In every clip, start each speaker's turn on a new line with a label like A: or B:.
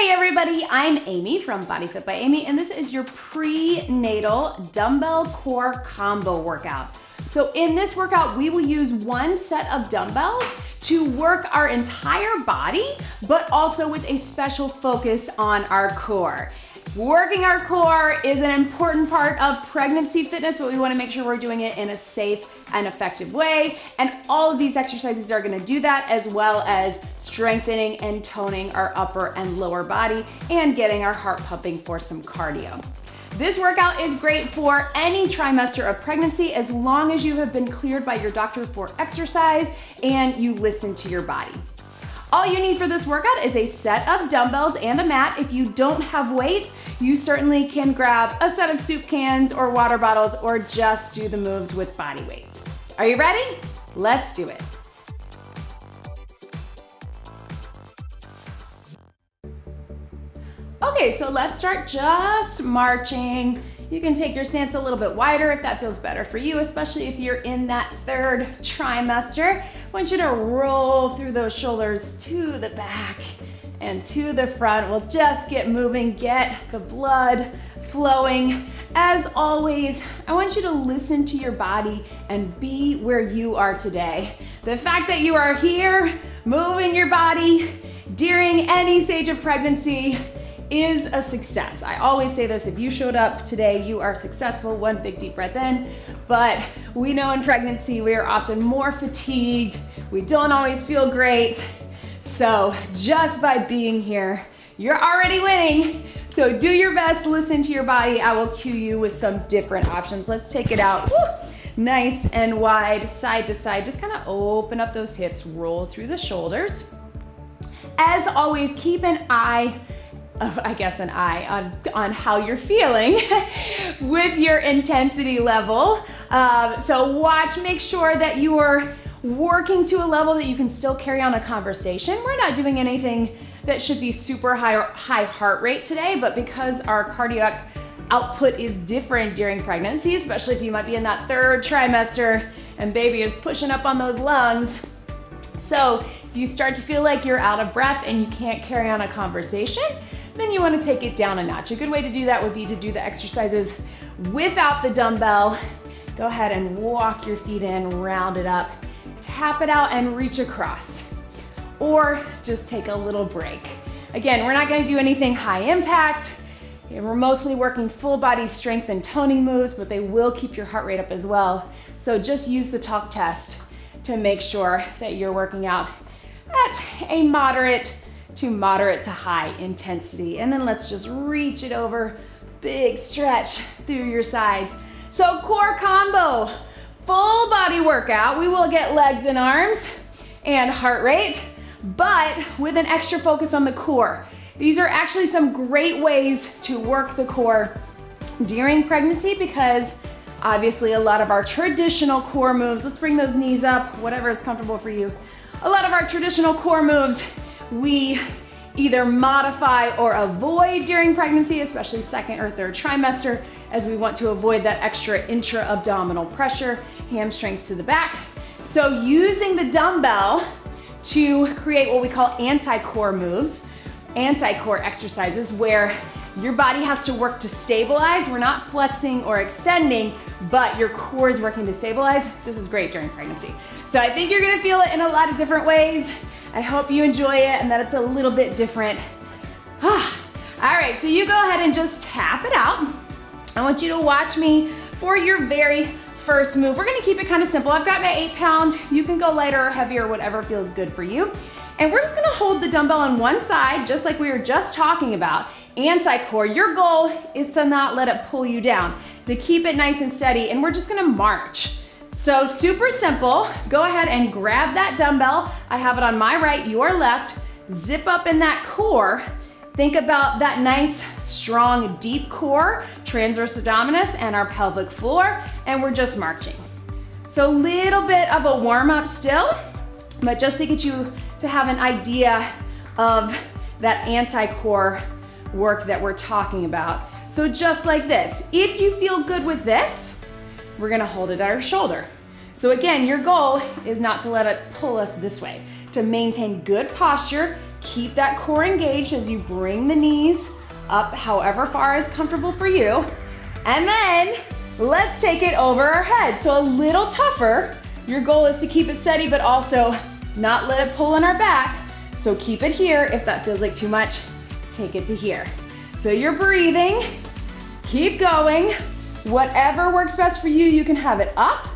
A: Hey everybody, I'm Amy from BodyFit by Amy, and this is your prenatal dumbbell core combo workout. So in this workout, we will use one set of dumbbells to work our entire body, but also with a special focus on our core. Working our core is an important part of pregnancy fitness, but we want to make sure we're doing it in a safe and effective way. And all of these exercises are going to do that, as well as strengthening and toning our upper and lower body and getting our heart pumping for some cardio. This workout is great for any trimester of pregnancy as long as you have been cleared by your doctor for exercise and you listen to your body. All you need for this workout is a set of dumbbells and a mat. If you don't have weights, you certainly can grab a set of soup cans or water bottles or just do the moves with body weight. Are you ready? Let's do it. Okay, so let's start just marching. You can take your stance a little bit wider if that feels better for you, especially if you're in that third trimester. I want you to roll through those shoulders to the back and to the front. We'll just get moving, get the blood flowing. As always, I want you to listen to your body and be where you are today. The fact that you are here, moving your body during any stage of pregnancy is a success. I always say this, if you showed up today, you are successful. One big deep breath in. But we know in pregnancy, we are often more fatigued. We don't always feel great. So just by being here, you're already winning. So do your best, listen to your body. I will cue you with some different options. Let's take it out. Woo! Nice and wide, side to side. Just kind of open up those hips, roll through the shoulders. As always, keep an eye on how you're feeling with your intensity level. So make sure that you are working to a level that you can still carry on a conversation. We're not doing anything that should be super high heart rate today, but because our cardiac output is different during pregnancy, especially if you might be in that third trimester and baby is pushing up on those lungs. So if you start to feel like you're out of breath and you can't carry on a conversation, then you want to take it down a notch. A good way to do that would be to do the exercises without the dumbbell. Go ahead and walk your feet in, round it up, tap it out and reach across. Or just take a little break. Again, we're not going to do anything high impact. We're mostly working full body strength and toning moves, but they will keep your heart rate up as well. So just use the talk test to make sure that you're working out at a moderate to high intensity. And then let's just reach it over, big stretch through your sides. So core combo, full body workout. We will get legs and arms and heart rate, but with an extra focus on the core. These are actually some great ways to work the core during pregnancy because obviously a lot of our traditional core moves, let's bring those knees up, whatever is comfortable for you. A lot of our traditional core moves, we either modify or avoid during pregnancy, especially second or third trimester, as we want to avoid that extra intra-abdominal pressure, hamstrings to the back. So using the dumbbell to create what we call anti-core moves, anti-core exercises, where your body has to work to stabilize. We're not flexing or extending, but your core is working to stabilize. This is great during pregnancy. So I think you're gonna feel it in a lot of different ways. I hope you enjoy it and that it's a little bit different. All right, so you go ahead and just tap it out. I want you to watch me for your very first move. We're gonna keep it kind of simple. I've got my 8-pound. You can go lighter or heavier, whatever feels good for you. And we're just gonna hold the dumbbell on one side, just like we were just talking about. Anti-core, your goal is to not let it pull you down, to keep it nice and steady, and we're just gonna march. So super simple, go ahead and grab that dumbbell. I have it on my right, your left. Zip up in that core. Think about that nice, strong, deep core, transverse abdominis and our pelvic floor, and we're just marching. So a little bit of a warm-up still, but just to get you to have an idea of that anti-core work that we're talking about. So just like this, if you feel good with this, we're gonna hold it at our shoulder. So again, your goal is not to let it pull us this way. to maintain good posture. Keep that core engaged as you bring the knees up however far is comfortable for you. And then let's take it over our head. So a little tougher. Your goal is to keep it steady, but also not let it pull on our back. So keep it here. If that feels like too much, take it to here. So you're breathing, keep going. Whatever works best for you, you can have it up,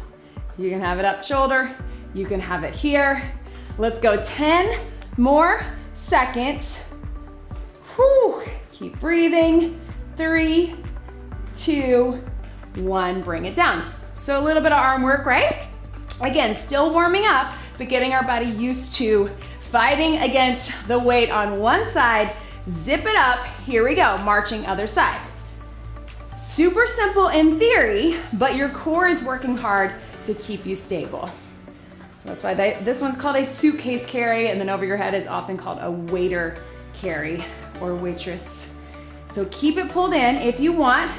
A: you can have it up shoulder, you can have it here. Let's go 10 more seconds. Whew. Keep breathing. 3, 2, 1, bring it down. So a little bit of arm work, right? Again, still warming up, but getting our body used to fighting against the weight on one side. Zip it up. Here we go, marching other side. Super simple in theory, but your core is working hard to keep you stable. So that's why this one's called a suitcase carry, and then over your head is often called a waiter carry or waitress. So keep it pulled in. If you want,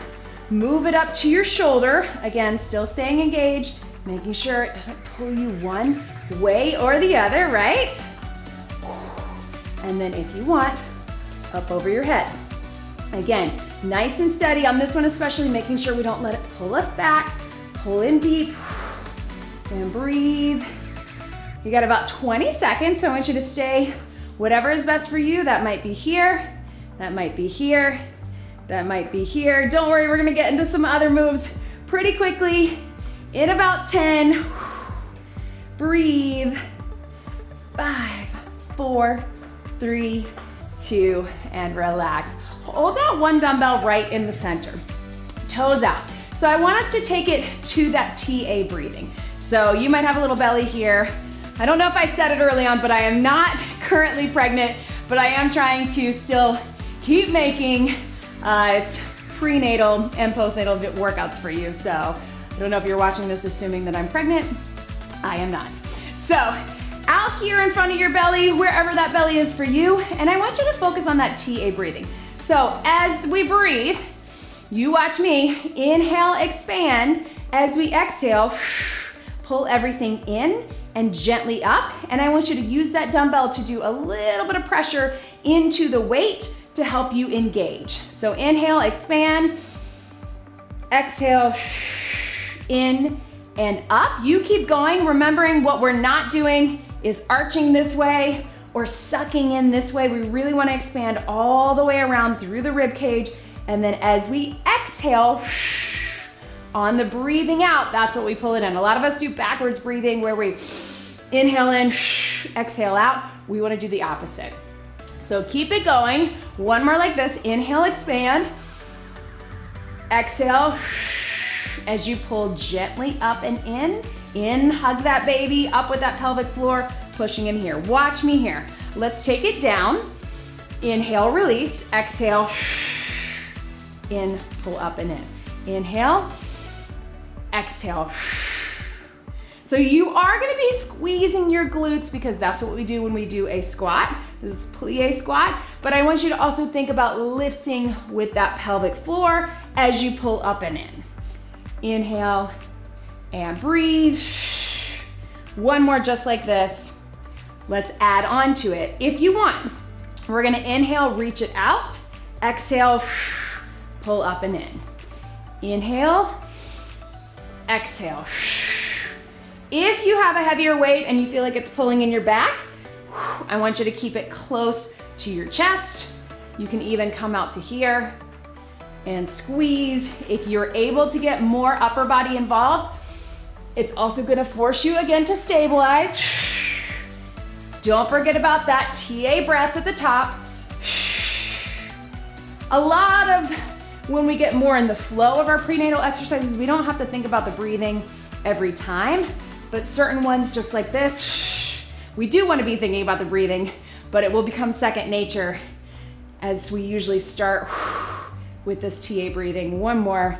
A: move it up to your shoulder. Again, still staying engaged, making sure it doesn't pull you one way or the other, right? And then if you want, up over your head. Again, nice and steady on this one, especially making sure we don't let it pull us back. Pull in deep and breathe. You got about 20 seconds, so I want you to stay whatever is best for you. That might be here, that might be here, that might be here. Don't worry, we're gonna get into some other moves pretty quickly. In about 10, breathe. 5, 4, 3, 2, and relax. Hold that one dumbbell right in the center, toes out. So I want us to take it to that TA breathing. So you might have a little belly here. I don't know if I said it early on, but I am not currently pregnant, but I am trying to still keep making prenatal and postnatal workouts for you. So I don't know if you're watching this assuming that I'm pregnant. I am not. So out here in front of your belly, wherever that belly is for you, and I want you to focus on that TA breathing. So as we breathe, you watch me, inhale, expand. As we exhale, pull everything in and gently up. And I want you to use that dumbbell to do a little bit of pressure into the weight to help you engage. So inhale, expand, exhale, in and up. You keep going, remembering what we're not doing is arching this way or sucking in this way. We really want to expand all the way around through the rib cage. And then as we exhale, on the breathing out, that's what we pull it in. A lot of us do backwards breathing where we inhale in, exhale out. We want to do the opposite. So keep it going. One more like this. Inhale, expand. Exhale. As you pull gently up and in, hug that baby, up with that pelvic floor, pushing in here. Watch me here. Let's take it down. Inhale, release. Exhale, in, pull up and in. Inhale, exhale. So you are gonna be squeezing your glutes because that's what we do when we do a squat. This is plie squat, but I want you to also think about lifting with that pelvic floor as you pull up and in. Inhale and breathe. One more just like this. Let's add on to it. If you want, we're gonna inhale, reach it out. Exhale, pull up and in. Inhale, exhale. If you have a heavier weight and you feel like it's pulling in your back, I want you to keep it close to your chest. You can even come out to here and squeeze. If you're able to get more upper body involved, it's also gonna force you again to stabilize. Don't forget about that TA breath at the top. A lot of when we get more in the flow of our prenatal exercises, we don't have to think about the breathing every time, but certain ones just like this, we do want to be thinking about the breathing, but it will become second nature as we usually start with this TA breathing. One more,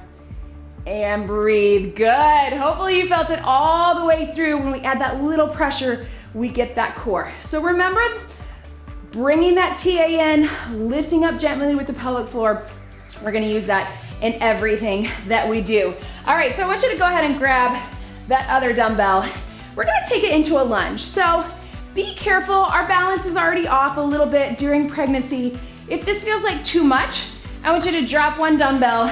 A: and breathe, good. Hopefully you felt it all the way through. When we add that little pressure, we get that core. So remember, bringing that TA in, lifting up gently with the pelvic floor. We're gonna use that in everything that we do. All right, so I want you to go ahead and grab that other dumbbell. We're gonna take it into a lunge. So Be careful, our balance is already off a little bit during pregnancy. If this feels like too much, I want you to drop one dumbbell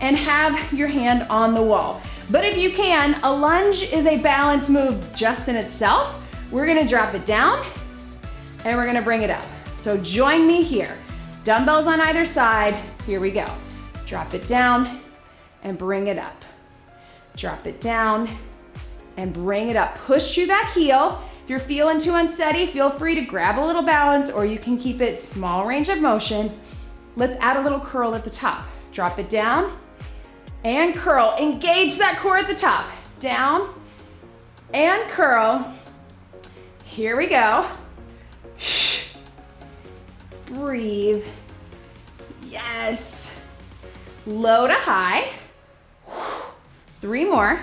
A: and have your hand on the wall. But if you can, a lunge is a balance move just in itself. We're gonna drop it down and we're gonna bring it up. So join me here. Dumbbells on either side, here we go. Drop it down and bring it up. Drop it down and bring it up. Push through that heel. If you're feeling too unsteady, feel free to grab a little balance or you can keep it small range of motion. Let's add a little curl at the top. Drop it down and curl. Engage that core at the top. Down and curl. Here we go. Breathe. Yes. Low to high. 3 more.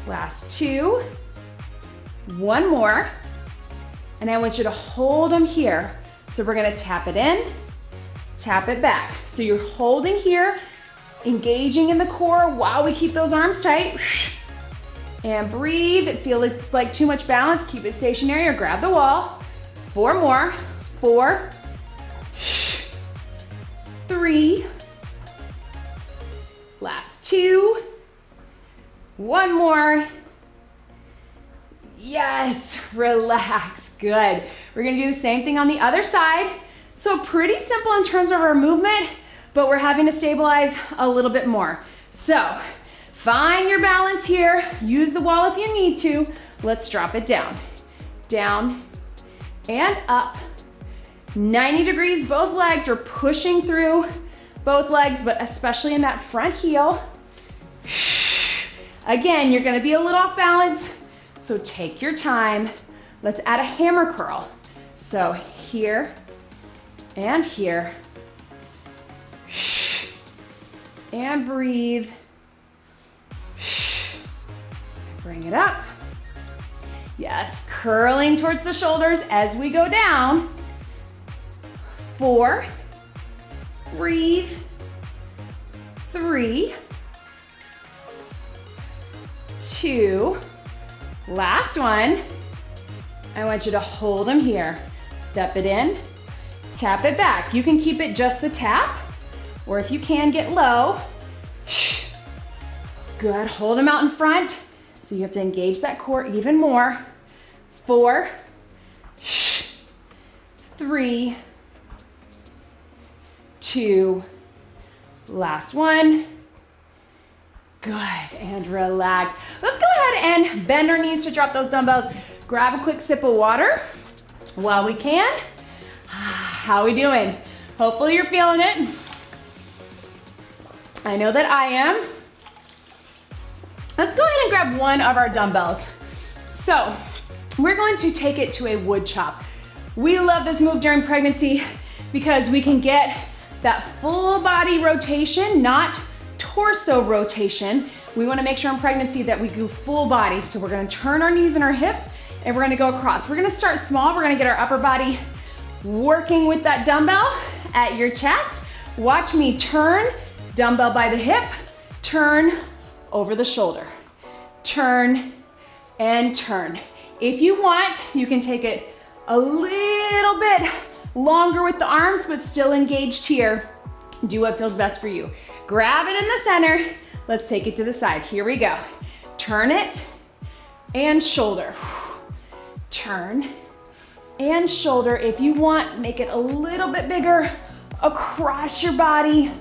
A: Last 2. 1 more. And I want you to hold them here. So we're gonna tap it in, tap it back. So you're holding here, engaging in the core while we keep those arms tight. And breathe. If it feels like too much balance, keep it stationary or grab the wall. 4 more. 4, 3, last 2, 1 more. Yes, relax, good. We're gonna do the same thing on the other side. So pretty simple in terms of our movement, but we're having to stabilize a little bit more. So find your balance here. Use the wall if you need to. Let's drop it down. Down and up. 90 degrees, both legs. We're pushing through both legs, but especially in that front heel. Again, you're gonna be a little off balance, so take your time. Let's add a hammer curl. So here and here. And breathe. Bring it up. Yes, curling towards the shoulders as we go down. 4, breathe. 3, 2, last one. I want you to hold them here. Step it in, tap it back. You can keep it just the tap, or if you can, get low. Good, hold them out in front. So you have to engage that core even more. 4, 3, 2, last one. Good, and relax. Let's go ahead and bend our knees to drop those dumbbells. Grab a quick sip of water while we can. How we doing? Hopefully you're feeling it. I know that I am. Let's go ahead and grab one of our dumbbells. So we're going to take it to a wood chop. We love this move during pregnancy because we can get that full body rotation, not torso rotation. We wanna make sure in pregnancy that we do full body. So we're gonna turn our knees and our hips and we're gonna go across. We're gonna start small. We're gonna get our upper body working with that dumbbell at your chest. Watch me turn, dumbbell by the hip, turn over the shoulder, turn and turn. If you want, you can take it a little bit longer with the arms, but still engaged here. Do what feels best for you. Grab it in the center. Let's take it to the side. Here we go. Turn it and shoulder. Turn and shoulder. If you want, make it a little bit bigger across your body.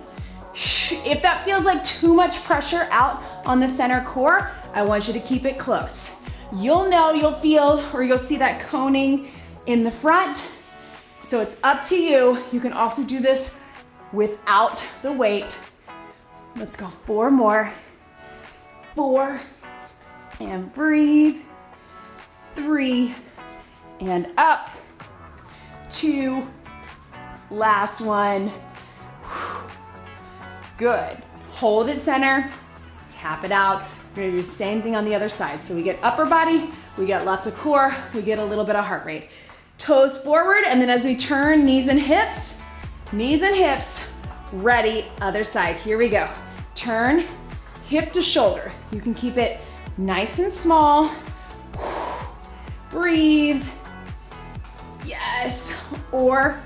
A: If that feels like too much pressure out on the center core, I want you to keep it close. You'll know, you'll feel, or you'll see that coning in the front. So it's up to you. You can also do this without the weight. Let's go 4 more. 4, and breathe. 3, and up. 2, last one. Good. Hold it center, tap it out. We're gonna do the same thing on the other side. So we get upper body, we get lots of core, we get a little bit of heart rate. Toes forward, and then as we turn, knees and hips, ready, other side. Here we go. Turn, hip to shoulder. You can keep it nice and small, breathe. Yes, or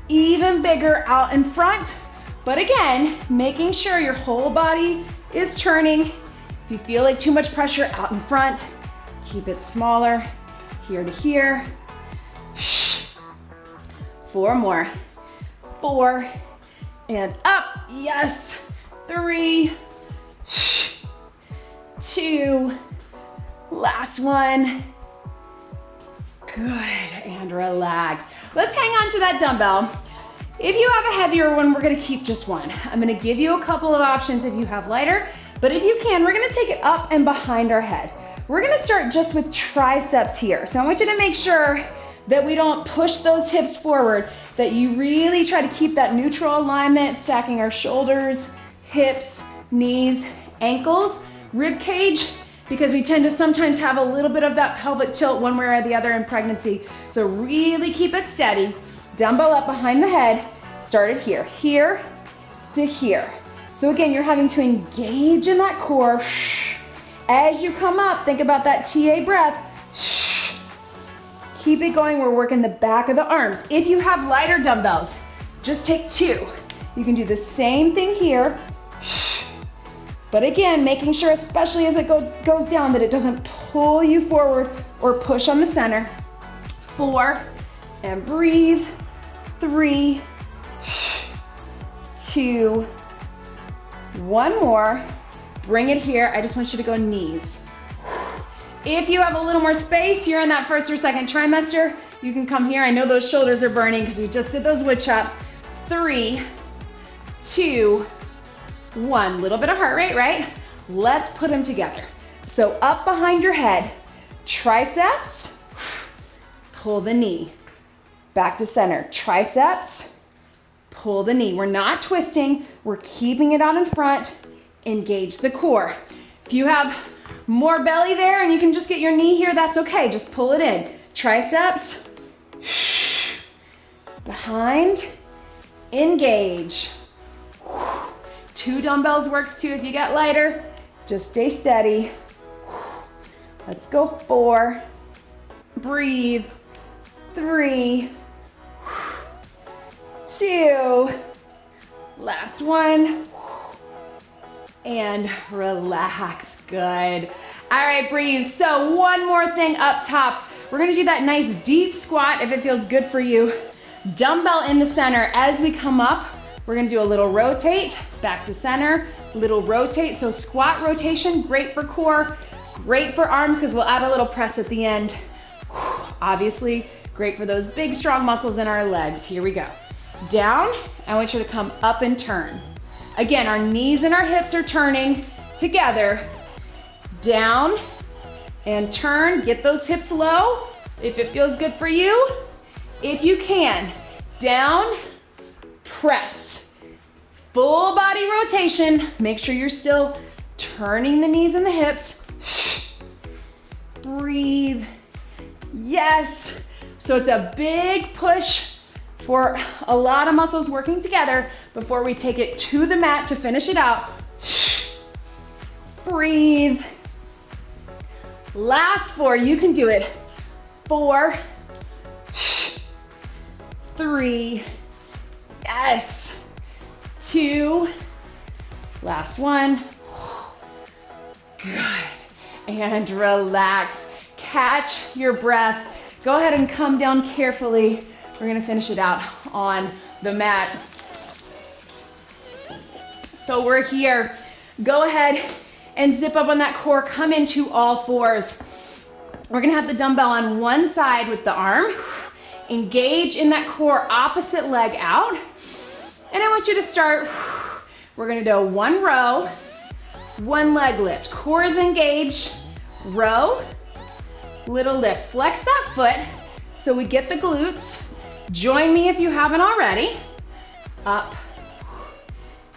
A: even bigger out in front. But again, making sure your whole body is turning. If you feel like too much pressure out in front, keep it smaller, here to here. 4 more. 4, and up, yes. 3, 2, last one. Good, and relax. Let's hang on to that dumbbell. If you have a heavier one, we're gonna keep just one. I'm gonna give you a couple of options if you have lighter, but if you can, we're gonna take it up and behind our head. We're gonna start just with triceps here. So I want you to make sure that we don't push those hips forward, that you really try to keep that neutral alignment, stacking our shoulders, hips, knees, ankles, rib cage, because we tend to sometimes have a little bit of that pelvic tilt one way or the other in pregnancy. So really keep it steady. Dumbbell up behind the head, start it here, here to here. So again, you're having to engage in that core. As you come up, think about that TA breath. Keep it going, we're working the back of the arms. If you have lighter dumbbells, just take 2. You can do the same thing here. But again, making sure, especially as it goes down, that it doesn't pull you forward or push on the center. 4, and breathe. 3, 2, 1 more. Bring it here. I just want you to go knees. If you have a little more space, you're in that first or second trimester, you can come here. I know those shoulders are burning because we just did those wood chops. 3, 2, 1. Little bit of heart rate, right? Let's put them together. So up behind your head, triceps, pull the knee. Back to center, triceps, pull the knee. We're not twisting, we're keeping it out in front. Engage the core. If you have more belly there and you can just get your knee here, that's okay, just pull it in. Triceps, behind, engage. 2 dumbbells works too if you get lighter. Just stay steady. Let's go 4, breathe, 3, 2, last one, and relax, good. All right, breathe. So one more thing up top. We're gonna do that nice deep squat if it feels good for you. Dumbbell in the center. As we come up, we're gonna do a little rotate, back to center, little rotate. So squat rotation, great for core, great for arms because we'll add a little press at the end. Obviously, great for those big, strong muscles in our legs. Here we go. Down, I want you to come up and turn. Again, our knees and our hips are turning together. Down and turn, get those hips low if it feels good for you. If you can, down, press. Full body rotation. Make sure you're still turning the knees and the hips. Breathe. Yes. So it's a big push for a lot of muscles working together before we take it to the mat to finish it out. Breathe. Last 4, you can do it. 4, 3, yes, 2, last one. Good, and relax. Catch your breath. Go ahead and come down carefully. We're gonna finish it out on the mat. So we're here. Go ahead and zip up on that core, come into all 4s. We're gonna have the dumbbell on one side with the arm. Engage in that core, opposite leg out. And I want you to start, we're gonna do 1 row, 1 leg lift. Core is engaged, row, little lift. Flex that foot so we get the glutes. Join me if you haven't already. Up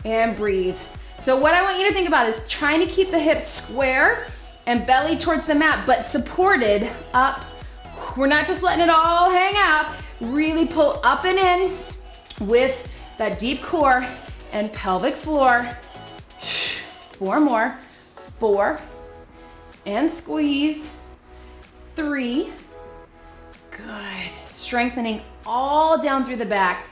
A: and breathe. So what I want you to think about is trying to keep the hips square and belly towards the mat, but supported up. We're not just letting it all hang out. Really pull up and in with that deep core and pelvic floor. 4 more. 4, and squeeze. 3, strengthening all down through the back.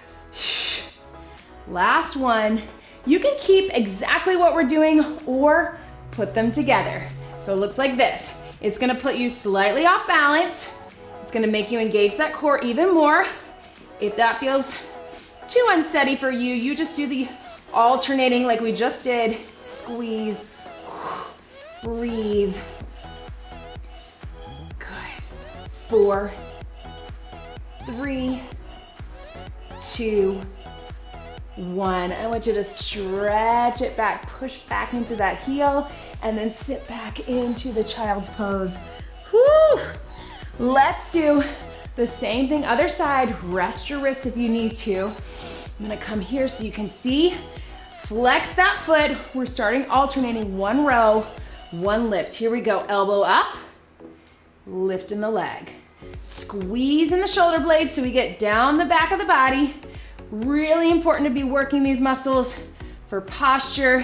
A: Last one. You can keep exactly what we're doing or put them together. So it looks like this. It's gonna put you slightly off balance. It's gonna make you engage that core even more. If that feels too unsteady for you, you just do the alternating like we just did. Squeeze, breathe. Good. 4, 3, 2, 1. I want you to stretch it back, push back into that heel, and then sit back into the child's pose. Whew. Let's do the same thing, other side. Rest your wrist if you need to. I'm gonna come here so you can see. Flex that foot. We're starting alternating 1 row, 1 lift. Here we go, elbow up, lift in the leg. Squeeze in the shoulder blades so we get down the back of the body. Really important to be working these muscles for posture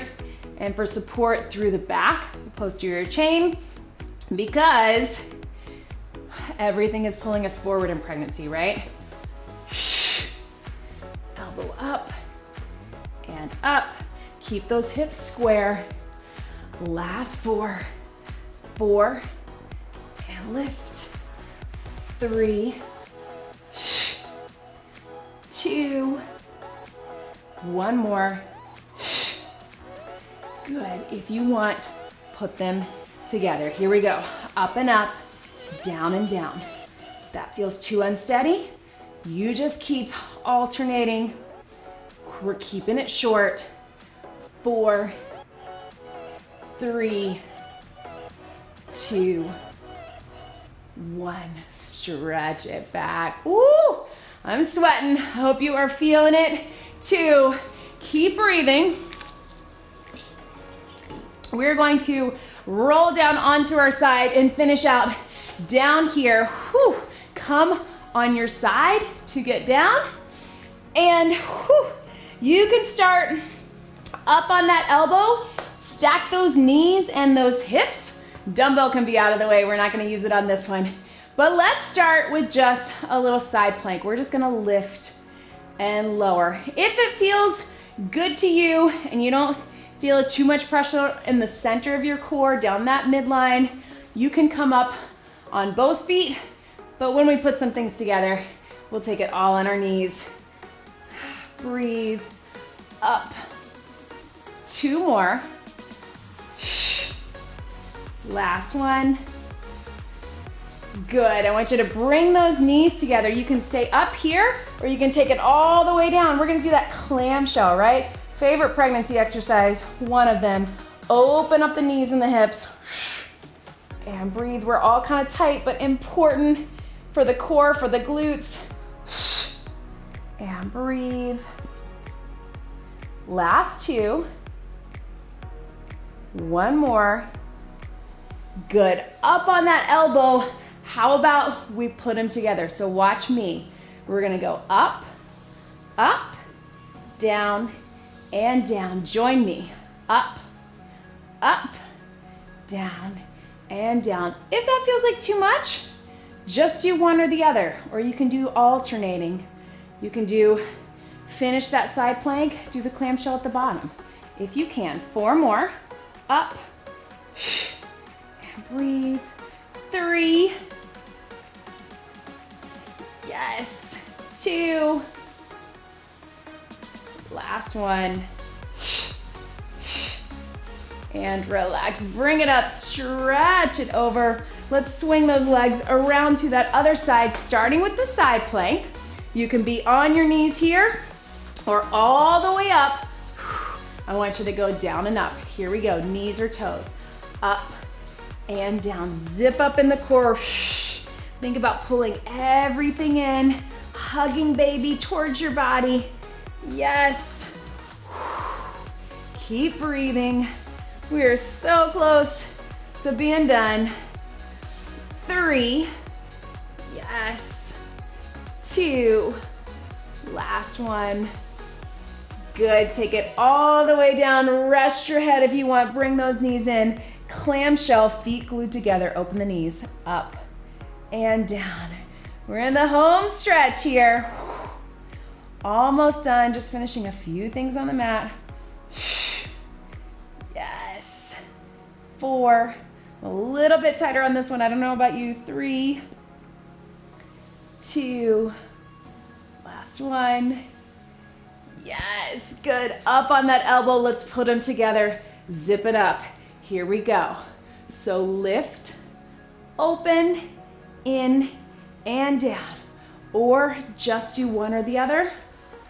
A: and for support through the back, the posterior chain, because everything is pulling us forward in pregnancy, right? Elbow up and up. Keep those hips square. Last 4, 4, and lift. 3, 2, 1 more. Good. If you want, put them together. Here we go. Up and up, down and down. If that feels too unsteady, you just keep alternating. We're keeping it short. 4, 3, 2, 1. Stretch it back. Woo! I'm sweating. Hope you are feeling it too. Keep breathing. We're going to roll down onto our side and finish out down here. Whew. Come on your side to get down. And whew, you can start up on that elbow. Stack those knees and those hips. Dumbbell can be out of the way. We're not going to use it on this one. But let's start with just a little side plank. We're just gonna lift and lower. If it feels good to you and you don't feel too much pressure in the center of your core, down that midline, you can come up on both feet. But when we put some things together, we'll take it all on our knees. Breathe up. 2 more. Last one. Good. I want you to bring those knees together. You can stay up here or you can take it all the way down. We're going to do that clamshell, right? Favorite pregnancy exercise, one of them. Open up the knees and the hips and breathe. We're all kind of tight, but important for the core, for the glutes. And breathe. Last 2. 1 more. Good. Up on that elbow. How about we put them together? So watch me. We're gonna go up, up, down, and down. Join me. Up, up, down, and down. If that feels like too much, just do one or the other, or you can do alternating. You can do, finish that side plank, do the clamshell at the bottom. If you can. 4 more. Up, and breathe. 3, yes, 2, last one, and relax. Bring it up, stretch it over. Let's swing those legs around to that other side, starting with the side plank. You can be on your knees here or all the way up. I want you to go down and up. Here we go, knees or toes. Up and down, zip up in the core. Think about pulling everything in, hugging baby towards your body. Yes. Keep breathing. We are so close to being done. 3, yes. 2, last one. Good, take it all the way down. Rest your head if you want, bring those knees in. Clamshell, feet glued together, open the knees, up and down. We're in the home stretch here. Almost done, just finishing a few things on the mat. Yes. 4, a little bit tighter on this one. I don't know about you. 3, 2, last one. Yes, good. Up on that elbow, let's put them together. Zip it up. Here we go. So lift, open, in, and down. Or just do one or the other,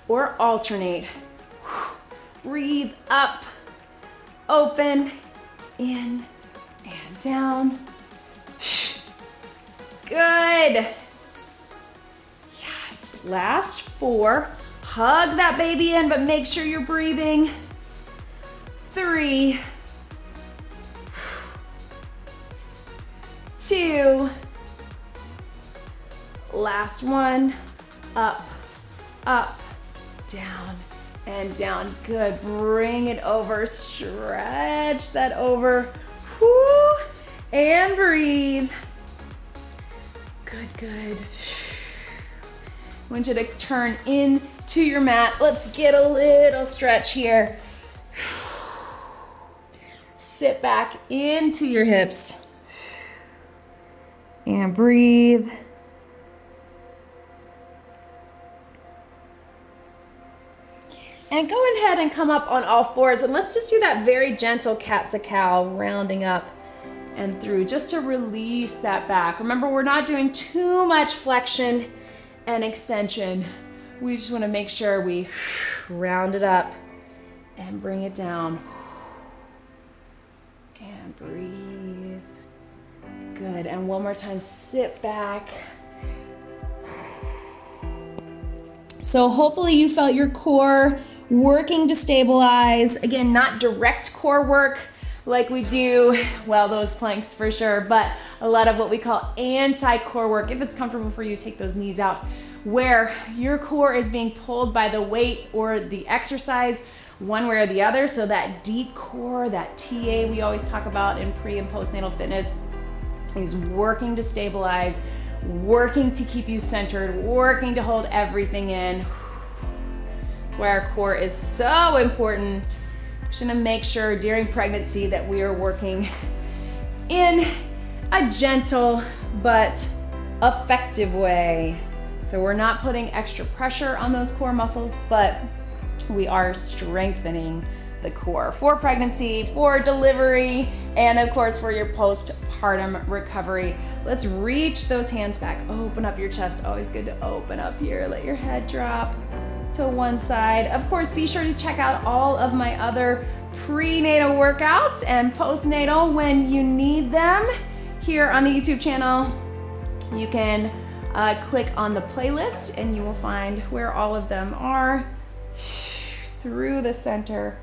A: or alternate. Breathe up, open, in, and down. Good. Yes, last 4. Hug that baby in, but make sure you're breathing. 3, 2, last one. Up, up, down, and down. Good. Bring it over. Stretch that over. Whoo. And breathe. Good, good. I want you to turn into your mat. Let's get a little stretch here. Sit back into your hips. And breathe. And go ahead and come up on all 4s, and let's just do that very gentle cat to cow, rounding up and through, just to release that back. Remember, we're not doing too much flexion and extension. We just want to make sure we round it up and bring it down. And breathe. Good, and one more time, sit back. So hopefully you felt your core working to stabilize. Again, not direct core work like we do, well, those planks for sure, but a lot of what we call anti-core work. If it's comfortable for you, take those knees out, where your core is being pulled by the weight or the exercise one way or the other. So that deep core, that TA we always talk about in pre and postnatal fitness, is working to stabilize, working to keep you centered, working to hold everything in. That's why our core is so important. We're just gonna make sure during pregnancy that we are working in a gentle but effective way. So we're not putting extra pressure on those core muscles, but we are strengthening the core for pregnancy, for delivery, and of course for your postpartum recovery. Let's reach those hands back. Open up your chest. Always good to open up here. Let your head drop to one side. Of course, be sure to check out all of my other prenatal workouts and postnatal when you need them here on the YouTube channel. You can click on the playlist and you will find where all of them are through the center.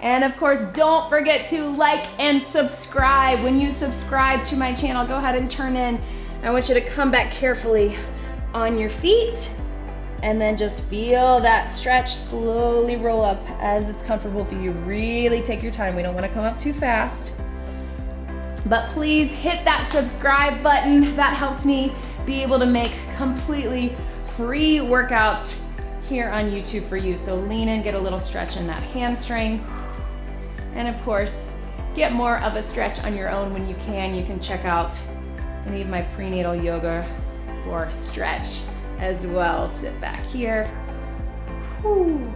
A: And of course, don't forget to like and subscribe. When you subscribe to my channel, go ahead and turn in. I want you to come back carefully on your feet and then just feel that stretch slowly roll up as it's comfortable for you. Really take your time. We don't want to come up too fast. But please hit that subscribe button. That helps me be able to make completely free workouts here on YouTube for you. So lean in, get a little stretch in that hamstring. And of course, get more of a stretch on your own when you can. You can check out any of my prenatal yoga or stretch as well. Sit back here. Whew.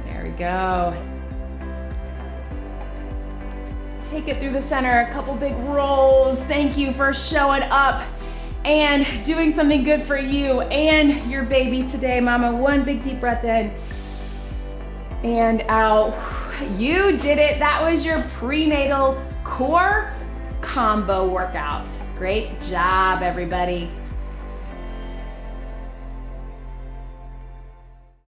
A: There we go. Take it through the center, a couple big rolls. Thank you for showing up and doing something good for you and your baby today, mama. One big deep breath in and out. You did it. That was your prenatal core combo workout. Great job, everybody.